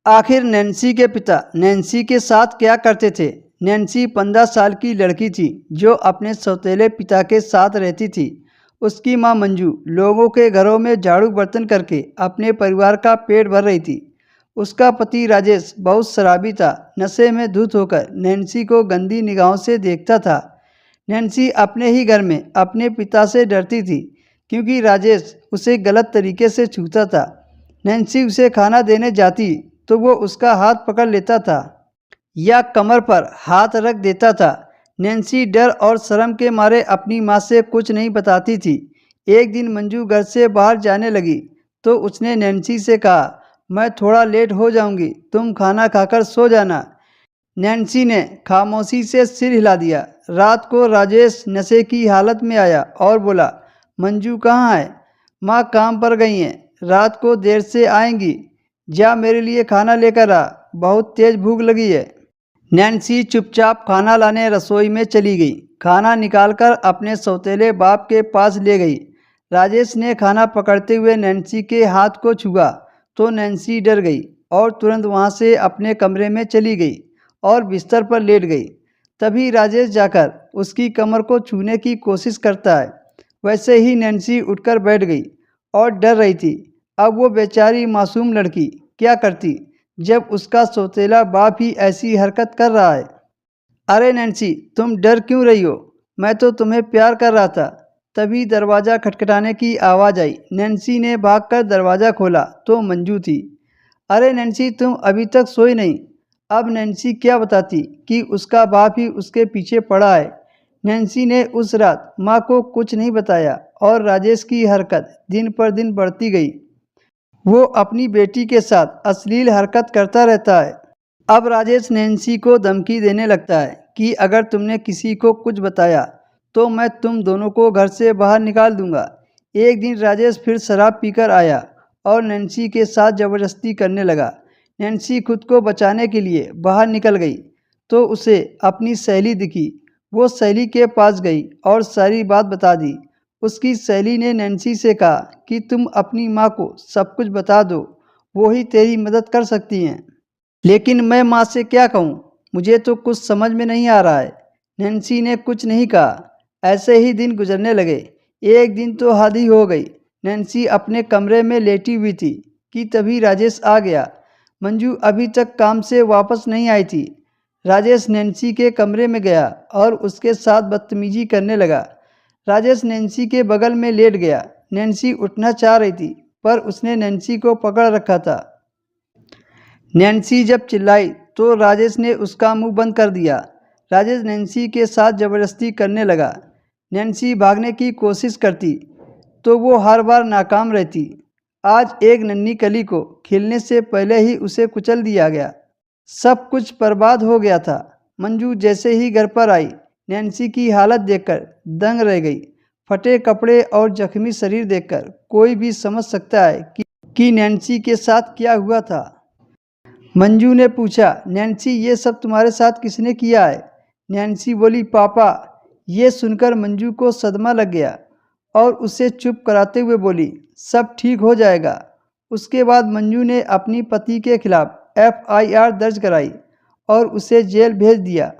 आखिर नैन्सी के पिता नैन्सी के साथ क्या करते थे। नैन्सी 15 साल की लड़की थी जो अपने सौतेले पिता के साथ रहती थी। उसकी मां मंजू लोगों के घरों में झाड़ू बर्तन करके अपने परिवार का पेट भर रही थी। उसका पति राजेश बहुत शराबी था। नशे में धुत होकर नैन्सी को गंदी निगाहों से देखता था। नैन्सी अपने ही घर में अपने पिता से डरती थी क्योंकि राजेश उसे गलत तरीके से छूता था। नैन्सी उसे खाना देने जाती तो वो उसका हाथ पकड़ लेता था या कमर पर हाथ रख देता था। नैन्सी डर और शर्म के मारे अपनी माँ से कुछ नहीं बताती थी। एक दिन मंजू घर से बाहर जाने लगी तो उसने नैन्सी से कहा, मैं थोड़ा लेट हो जाऊंगी, तुम खाना खाकर सो जाना। नैन्सी ने खामोशी से सिर हिला दिया। रात को राजेश नशे की हालत में आया और बोला, मंजू कहाँ है? माँ काम पर गई हैं, रात को देर से आएंगी, जा मेरे लिए खाना लेकर आ, बहुत तेज भूख लगी है। नैन्सी चुपचाप खाना लाने रसोई में चली गई। खाना निकालकर अपने सौतेले बाप के पास ले गई। राजेश ने खाना पकड़ते हुए नैन्सी के हाथ को छुआ तो नैन्सी डर गई और तुरंत वहां से अपने कमरे में चली गई और बिस्तर पर लेट गई। तभी राजेश जाकर उसकी कमर को छूने की कोशिश करता है। वैसे ही नैन्सी उठकर बैठ गई और डर रही थी। अब वो बेचारी मासूम लड़की क्या करती जब उसका सौतेला बाप ही ऐसी हरकत कर रहा है। अरे नैन्सी, तुम डर क्यों रही हो? मैं तो तुम्हें प्यार कर रहा था। तभी दरवाज़ा खटखटाने की आवाज़ आई। नैन्सी ने भागकर दरवाज़ा खोला तो मंजू थी। अरे नैन्सी, तुम अभी तक सोई नहीं? अब नैन्सी क्या बताती कि उसका बाप ही उसके पीछे पड़ा है। नैन्सी ने उस रात माँ को कुछ नहीं बताया और राजेश की हरकत दिन पर दिन बढ़ती गई। वो अपनी बेटी के साथ अश्लील हरकत करता रहता है। अब राजेश नैन्सी को धमकी देने लगता है कि अगर तुमने किसी को कुछ बताया तो मैं तुम दोनों को घर से बाहर निकाल दूंगा। एक दिन राजेश फिर शराब पीकर आया और नैन्सी के साथ ज़बरदस्ती करने लगा। नैन्सी खुद को बचाने के लिए बाहर निकल गई तो उसे अपनी सहेली दिखी। वो सहेली के पास गई और सारी बात बता दी। उसकी सहेली ने नैन्सी से कहा कि तुम अपनी माँ को सब कुछ बता दो, वो ही तेरी मदद कर सकती हैं। लेकिन मैं माँ से क्या कहूँ, मुझे तो कुछ समझ में नहीं आ रहा है। नैन्सी ने कुछ नहीं कहा। ऐसे ही दिन गुजरने लगे। एक दिन तो हद ही हो गई। नैन्सी अपने कमरे में लेटी हुई थी कि तभी राजेश आ गया। मंजू अभी तक काम से वापस नहीं आई थी। राजेश नैन्सी के कमरे में गया और उसके साथ बदतमीजी करने लगा। राजेश नैन्सी के बगल में लेट गया। नैन्सी उठना चाह रही थी पर उसने नैन्सी को पकड़ रखा था। नैन्सी जब चिल्लाई तो राजेश ने उसका मुंह बंद कर दिया। राजेश नैन्सी के साथ ज़बरदस्ती करने लगा। नैन्सी भागने की कोशिश करती तो वो हर बार नाकाम रहती। आज एक नन्ही कली को खिलने से पहले ही उसे कुचल दिया गया। सब कुछ बर्बाद हो गया था। मंजू जैसे ही घर पर आई, नैन्सी की हालत देखकर दंग रह गई। फटे कपड़े और जख्मी शरीर देखकर कोई भी समझ सकता है कि नैन्सी के साथ क्या हुआ था। मंजू ने पूछा, नैन्सी ये सब तुम्हारे साथ किसने किया है? नैन्सी बोली, पापा। ये सुनकर मंजू को सदमा लग गया और उसे चुप कराते हुए बोली, सब ठीक हो जाएगा। उसके बाद मंजू ने अपनी पति के खिलाफ FIR दर्ज कराई और उसे जेल भेज दिया।